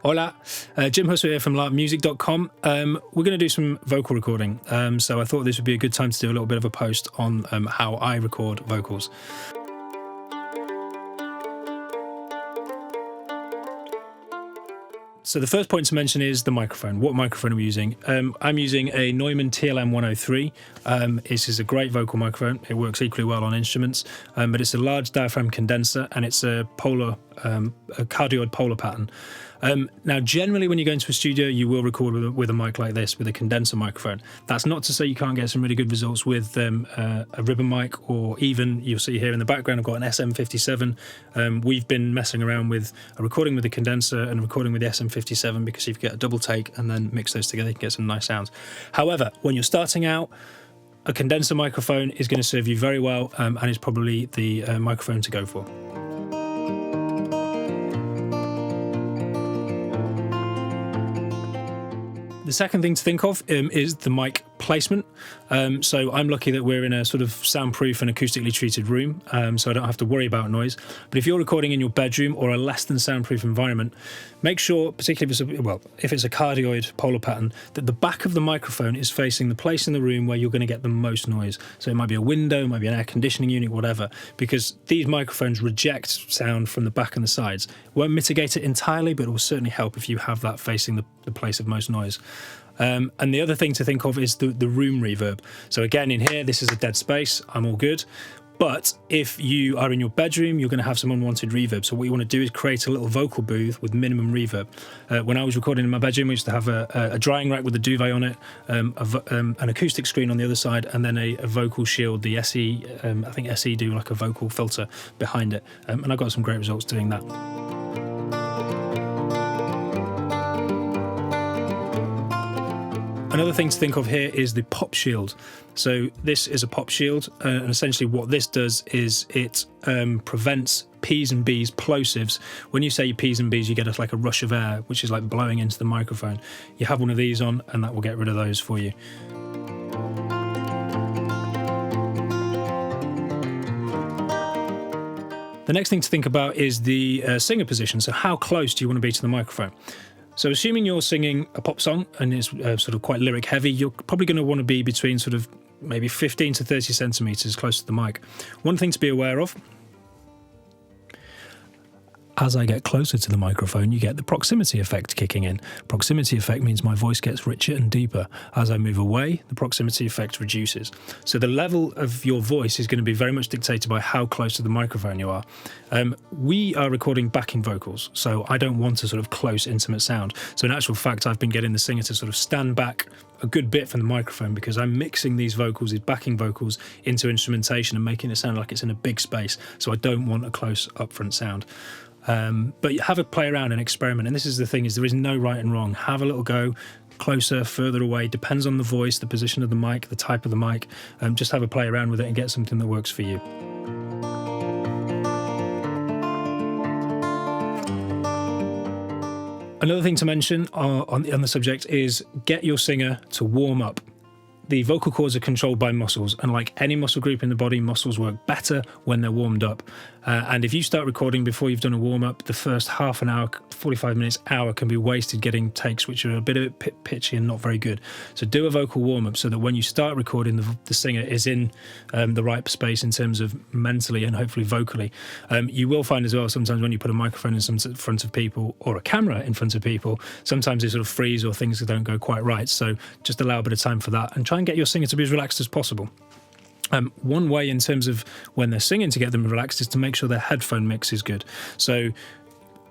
Hola, Jim Hussey here from larpmusic.com. We're going to do some vocal recording, so I thought this would be a good time to do a little bit of a post on how I record vocals. So the first point to mention is the microphone. What microphone are we using? I'm using a Neuman TLM 103. This is a great vocal microphone. It works equally well on instruments, but it's a large diaphragm condenser and it's a cardioid polar pattern. Now, generally, when you go into a studio, you will record with a mic like this, with a condenser microphone. That's not to say you can't get some really good results with a ribbon mic, or even, you'll see here in the background, I've got an SM57. We've been messing around with a recording with a condenser and recording with the SM57 because you get a double take and then mix those together, you can get some nice sounds. However, when you're starting out, a condenser microphone is going to serve you very well, and is probably the microphone to go for. The second thing to think of is the mic placement. So I'm lucky that we're in a sort of soundproof and acoustically treated room, so I don't have to worry about noise. But if you're recording in your bedroom or a less than soundproof environment, make sure, particularly if it's a cardioid polar pattern, that the back of the microphone is facing the place in the room where you're going to get the most noise. So it might be a window, it might be an air conditioning unit, whatever, because these microphones reject sound from the back and the sides. It won't mitigate it entirely, but it will certainly help if you have that facing the place of most noise. And the other thing to think of is the room reverb. So again, in here, this is a dead space, I'm all good. But if you are in your bedroom, you're going to have some unwanted reverb. So what you want to do is create a little vocal booth with minimum reverb. When I was recording in my bedroom, we used to have a drying rack with a duvet on it, an acoustic screen on the other side, and then a vocal shield, the SE, I think SE do like a vocal filter behind it. And I got some great results doing that. Another thing to think of here is the pop shield. So this is a pop shield, and essentially what this does is it prevents P's and B's plosives. When you say P's and B's, you get like a rush of air, which is like blowing into the microphone. You have one of these on, and that will get rid of those for you. The next thing to think about is the singer position. So how close do you want to be to the microphone? So assuming you're singing a pop song and it's sort of quite lyric heavy, you're probably going to want to be between sort of maybe 15 to 30 centimetres close to the mic. One thing to be aware of: as I get closer to the microphone, you get the proximity effect kicking in. Proximity effect means my voice gets richer and deeper. As I move away, the proximity effect reduces. So the level of your voice is going to be very much dictated by how close to the microphone you are. We are recording backing vocals, so I don't want a sort of close, intimate sound. So in actual fact, I've been getting the singer to sort of stand back a good bit from the microphone because I'm mixing these vocals, these backing vocals, into instrumentation and making it sound like it's in a big space. So I don't want a close, upfront sound. But have a play around and experiment. And this is the thing, is there is no right and wrong. Have a little go, closer, further away, depends on the voice, the position of the mic, the type of the mic. Just have a play around with it and get something that works for you. Another thing to mention on the subject is get your singer to warm up. The vocal cords are controlled by muscles, and like any muscle group in the body, muscles work better when they're warmed up. And if you start recording before you've done a warm-up, the first half an hour, 45 minutes, hour can be wasted getting takes which are a bit pitchy and not very good. So do a vocal warm-up so that when you start recording, the singer is in the right space in terms of mentally and hopefully vocally. You will find as well sometimes when you put a microphone in front of people or a camera in front of people, sometimes they sort of freeze or things don't go quite right. So just allow a bit of time for that and try and get your singer to be as relaxed as possible. One way in terms of when they're singing to get them relaxed is to make sure their headphone mix is good. So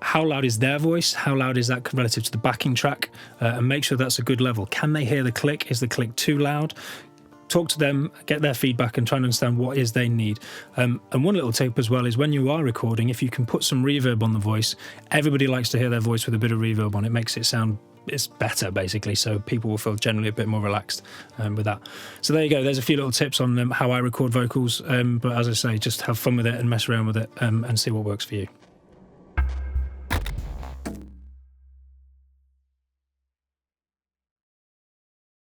how loud is their voice? How loud is that relative to the backing track? And make sure that's a good level. Can they hear the click? Is the click too loud? Talk to them, get their feedback and try and understand what is they need. And one little tip as well is when you are recording, if you can put some reverb on the voice, everybody likes to hear their voice with a bit of reverb on it. Makes it sound it's better basically, so people will feel generally a bit more relaxed with that. So there you go, there's a few little tips on how I record vocals, but as I say, just have fun with it and mess around with it and see what works for you.